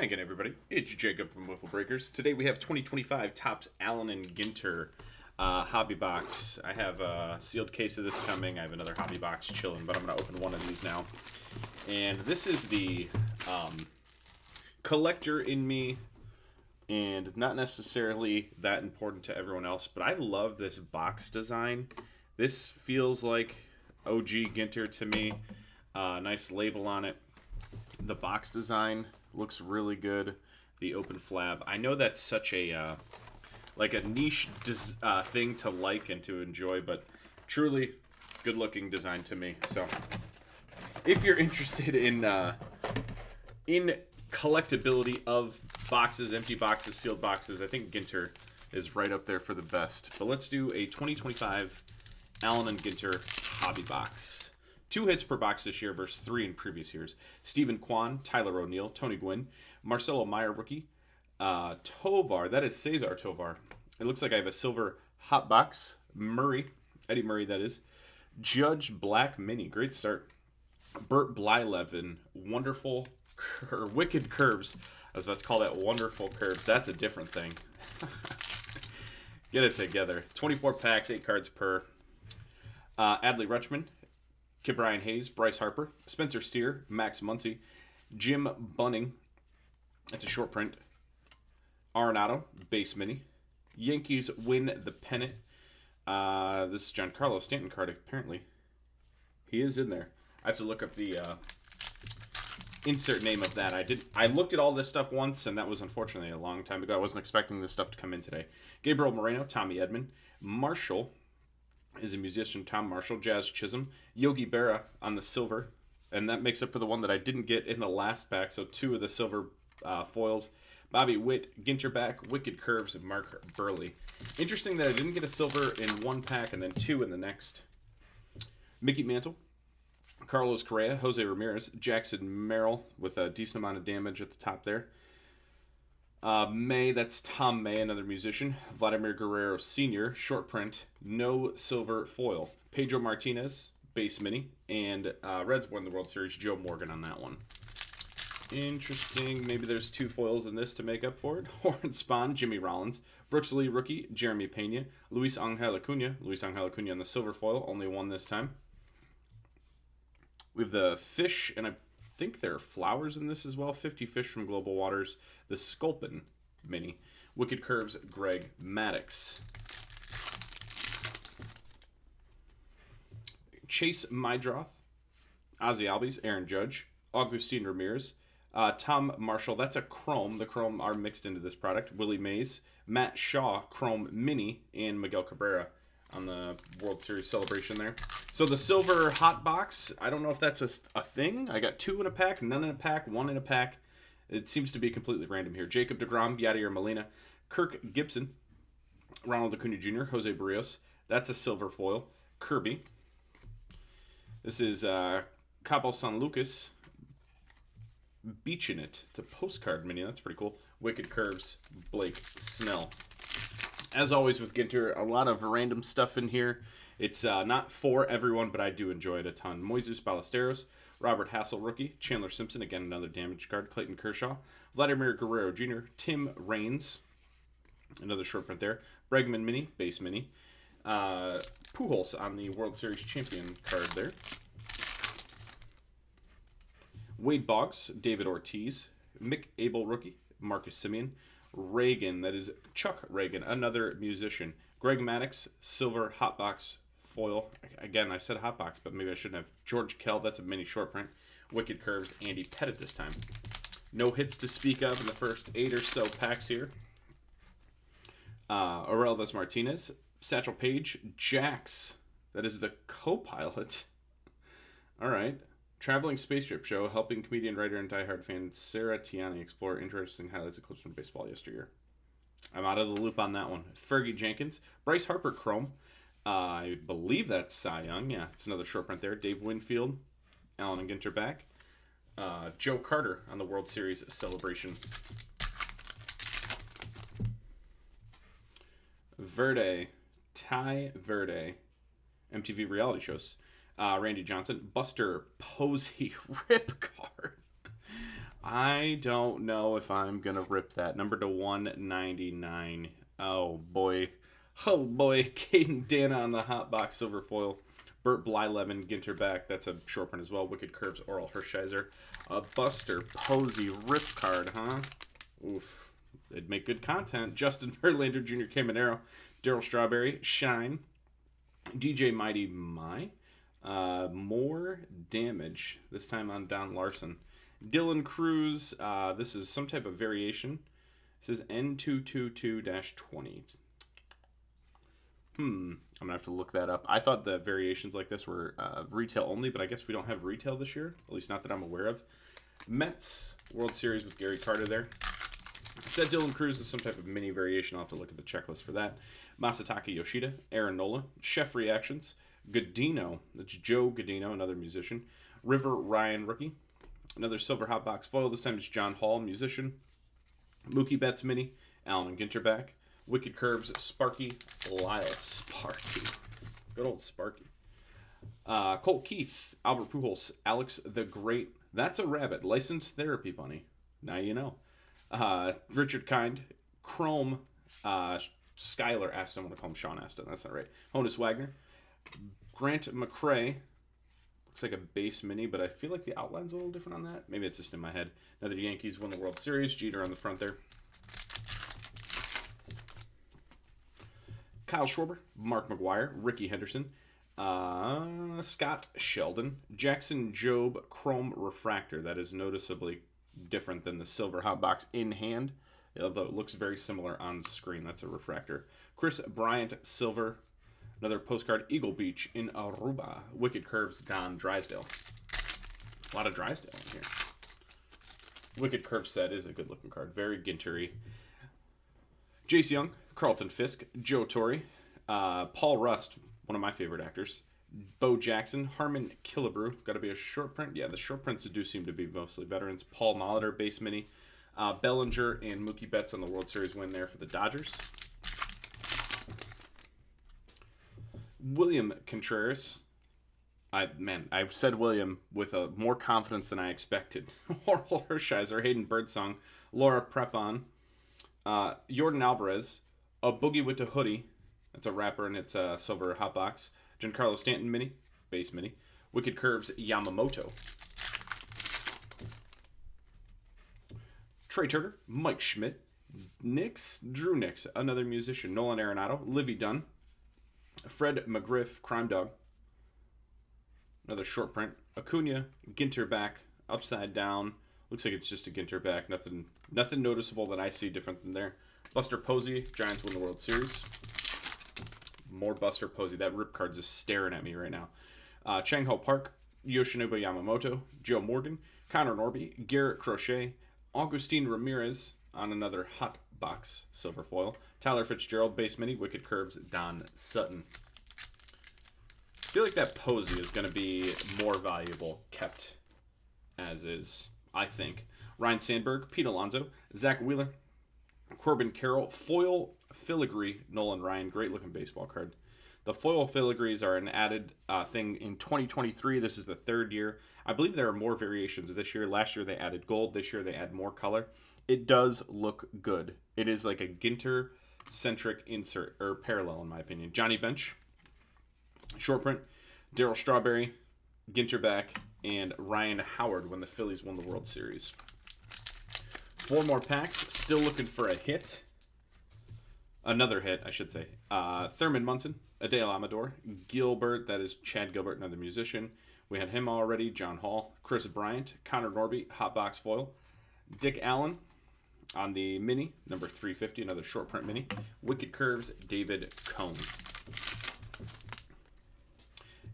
Again, everybody, it's Jacob from Wiffle Breakers. Today we have 2025 Topps Allen Ginter hobby box. I have a sealed case of this coming. I have another hobby box chilling, but I'm going to open one of these now. And this is the collector in me, and not necessarily that important to everyone else, but I love this box design. This feels like OG Ginter to me. Nice label on it. The box design looks really good. The open flab. I know that's such a like a niche thing to like and to enjoy, but truly good looking design to me. So if you're interested in collectability of boxes, empty boxes, sealed boxes, I think Ginter is right up there for the best. But let's do a 2025 Allen Ginter hobby box. 2 hits per box this year versus 3 in previous years. Stephen Kwan, Tyler O'Neill, Tony Gwynn, Marcelo Meyer rookie, Tovar, that is Cesar Tovar. It looks like I have a silver hot box. Murray, Eddie Murray that is. Judge Black Mini, great start. Bert Blyleven, wonderful, wicked curves. I was about to call that wonderful curves. That's a different thing. Get it together. 24 packs, 8 cards per. Adley Rutschman, Brian Hayes, Bryce Harper, Spencer Steer, Max Muncy, Jim Bunning, that's a short print, Arenado, base mini, Yankees win the pennant. This is Giancarlo Stanton card, apparently. He is in there. I have to look up the insert name of that. I looked at all this stuff once, and that was unfortunately a long time ago. I wasn't expecting this stuff to come in today. Gabriel Moreno, Tommy Edman, Marshall is a musician, Tom Marshall, Jazz Chisholm, Yogi Berra on the silver, and that makes up for the one that I didn't get in the last pack, so 2 of the silver foils. Bobby Witt, Ginterback, Wicked Curves, and Mark Burley. Interesting that I didn't get a silver in one pack and then 2 in the next. Mickey Mantle, Carlos Correa, Jose Ramirez, Jackson Merrill with a decent amount of damage at the top there. May, that's Tom May, another musician. Vladimir Guerrero Sr., short print, no silver foil. Pedro Martinez, base mini. And Reds won the World Series, Joe Morgan on that one. Interesting. Maybe there's 2 foils in this to make up for it. Horn Spawn, Jimmy Rollins. Brooks Lee, rookie, Jeremy Pena. Luis Angel Acuna. Luis Angel Acuna on the silver foil, only 1 this time. We have the fish, and I think there are flowers in this as well. 50 fish from Global Waters. The Sculpin mini. Wicked Curves, Greg Maddux. Chase Mydroth. Ozzy Albies, Aaron Judge. Augustine Ramirez. Tom Marshall, that's a Chrome. The Chrome are mixed into this product. Willie Mays. Matt Shaw, Chrome Mini. And Miguel Cabrera on the World Series celebration there. So the silver hot box, I don't know if that's a thing. I got 2 in a pack, none in a pack, 1 in a pack. It seems to be completely random here. Jacob deGrom, Yadier Molina, Kirk Gibson, Ronald Acuna Jr., Jose Barrios. That's a silver foil. Kirby. This is Cabo San Lucas. Beaching It. It's a postcard mini. That's pretty cool. Wicked Curves, Blake Snell. As always with Ginter, a lot of random stuff in here. It's not for everyone, but I do enjoy it a ton. Moises Ballesteros, Robert Hassel rookie, Chandler Simpson, again another damage card, Clayton Kershaw, Vladimir Guerrero Jr., Tim Raines, another short print there, Bregman mini, base mini, Pujols on the World Series champion card there, Wade Boggs, David Ortiz, Mick Abel rookie, Marcus Semien, Reagan, that is Chuck Reagan, another musician, Greg Maddux, silver hot box foil. Again, I said hot box, but maybe I shouldn't have. George Kell, that's a mini short print. Wicked Curves, Andy Pettit this time. No hits to speak of in the first 8 or so packs here. Orelvis Martinez, Satchel Paige, Jax, that is the co-pilot. All right. Traveling Space Trip Show, helping comedian, writer, and diehard fan Sarah Tiani explore interesting highlights of clips from baseball yesteryear. I'm out of the loop on that one. Fergie Jenkins, Bryce Harper Chrome. I believe that's Cy Young. Yeah, it's another short print there. Dave Winfield, Allen Ginter back. Joe Carter on the World Series celebration. Verde, Ty Verde, MTV reality shows. Randy Johnson, Buster Posey, rip card. I don't know if I'm going to rip that. Number to 199. Oh, boy. Oh, boy. Caden Dana on the hot box silver foil. Burt Blyleven, Ginter back. That's a short print as well. Wicked Curves, Oral Hershiser. A Buster Posey rip card, huh? Oof. They'd make good content. Justin Verlander Jr. Caminero. Daryl Strawberry. Shine. DJ Mighty My. More damage. This time on Don Larson. Dylan Cruz. This is some type of variation. It says N222-20. I'm going to have to look that up. I thought the variations like this were retail only, but I guess we don't have retail this year. At least not that I'm aware of. Mets World Series with Gary Carter there. I said Dylan Cruz is some type of mini variation. I'll have to look at the checklist for that. Masataka Yoshida, Aaron Nola, Chef Reactions, Godino. That's Joe Godino, another musician. River Ryan rookie. Another silver hot box foil. This time it's John Hall, musician. Mookie Betts mini. Allen Ginter back. Wicked Curves, Sparky Lyle. Sparky. Good old Sparky. Colt Keith, Albert Pujols, Alex the Great. That's a rabbit. Licensed therapy bunny. Now you know. Richard Kind, Chrome, Skylar Aston. I want to call him Sean Aston. That's not right. Honus Wagner. Grant McCrae. Looks like a base mini, but I feel like the outline's a little different on that. Maybe it's just in my head. Another Yankees won the World Series. Jeter on the front there. Kyle Schwarber, Mark McGuire, Ricky Henderson, Scott Sheldon, Jackson Jobe Chrome Refractor. That is noticeably different than the silver hot box in hand, although it looks very similar on screen. That's a refractor. Chris Bryant Silver. Another postcard, Eagle Beach in Aruba. Wicked Curves, Don Drysdale. A lot of Drysdale in here. Wicked Curve set is a good looking card. Very Gintery. Jace Young, Carlton Fisk, Joe Torre, Paul Rust, one of my favorite actors, Bo Jackson, Harmon Killebrew. Got to be a short print. Yeah, the short prints do seem to be mostly veterans. Paul Molitor, base mini. Bellinger and Mookie Betts on the World Series win there for the Dodgers. William Contreras. I've said William with more confidence than I expected. Oral Hershiser, Hayden Birdsong, Laura Prepon, Jordan Alvarez, a Boogie with the Hoodie. That's a wrapper and it's a silver hot box. Giancarlo Stanton mini, base mini. Wicked Curves, Yamamoto. Trey Turner, Mike Schmidt, Drew Nix, another musician. Nolan Arenado, Livy Dunn, Fred McGriff, Crime Dog. Another short print. Acuna, Ginter back, upside down. Looks like it's just a Ginter back. Nothing noticeable that I see different than there. Buster Posey, Giants win the World Series. More Buster Posey. That rip card's just staring at me right now. Chang Ho Park, Yoshinobu Yamamoto, Joe Morgan, Connor Norby, Garrett Crochet, Augustine Ramirez on another hot box silver foil. Tyler Fitzgerald, base mini, Wicked Curves, Don Sutton. I feel like that Posey is going to be more valuable kept as is, I think. Ryan Sandberg, Pete Alonso, Zach Wheeler, Corbin Carroll, foil filigree, Nolan Ryan. Great looking baseball card. The foil filigrees are an added thing in 2023. This is the third year. I believe there are more variations this year. Last year they added gold. This year they add more color. It does look good. It is like a Ginter-centric insert, or parallel in my opinion. Johnny Bench, short print, Daryl Strawberry, Ginter back, and Ryan Howard when the Phillies won the World Series. 4 more packs. Still looking for a hit. Another hit, I should say. Thurman Munson, Adele Amador, Gilbert, that is Chad Gilbert, another musician. We had him already. John Hall, Chris Bryant, Connor Norby, hot box foil. Dick Allen on the mini, number 350, another short print mini. Wicked Curves, David Cohn.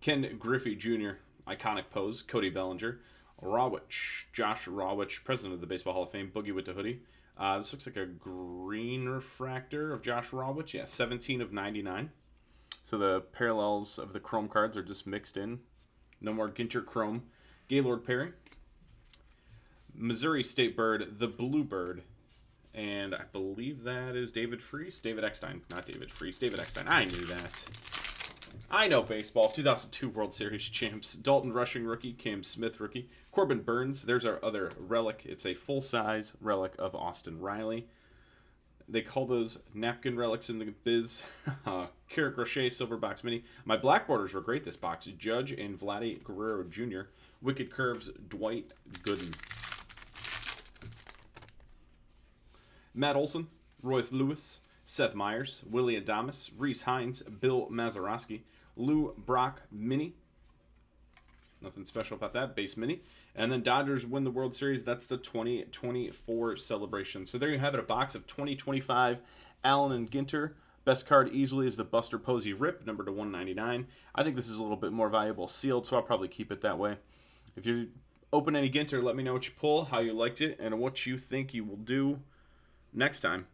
Ken Griffey Jr., iconic pose, Cody Bellinger. Rawitch, Josh Rawitch, president of the Baseball Hall of Fame, Boogie with the Hoodie. This looks like a green refractor of Josh Rawitch. Yeah, 17 of 99. So the parallels of the Chrome cards are just mixed in. No more Ginter Chrome. Gaylord Perry. Missouri State Bird, the Bluebird. And I believe that is David Freese. David Eckstein, not David Freese. David Eckstein. I knew that. I know baseball. 2002 World Series champs. Dalton Rushing rookie. Cam Smith rookie. Corbin Burns. There's our other relic. It's a full-size relic of Austin Riley. They call those napkin relics in the biz. Carrot Crochet Silver Box Mini. My black borders were great this box. Judge and Vladdy Guerrero Jr. Wicked Curves Dwight Gooden. Matt Olson. Royce Lewis. Seth Meyers. Willie Adames. Reese Hines. Bill Mazeroski. Lou Brock Mini. Nothing special about that. Base Mini. And then Dodgers win the World Series. That's the 2024 celebration. So there you have it, a box of 2025 Allen and Ginter. Best card easily is the Buster Posey Rip, number to 199. I think this is a little bit more valuable sealed, so I'll probably keep it that way. If you open any Ginter, let me know what you pull, how you liked it, and what you think you will do next time.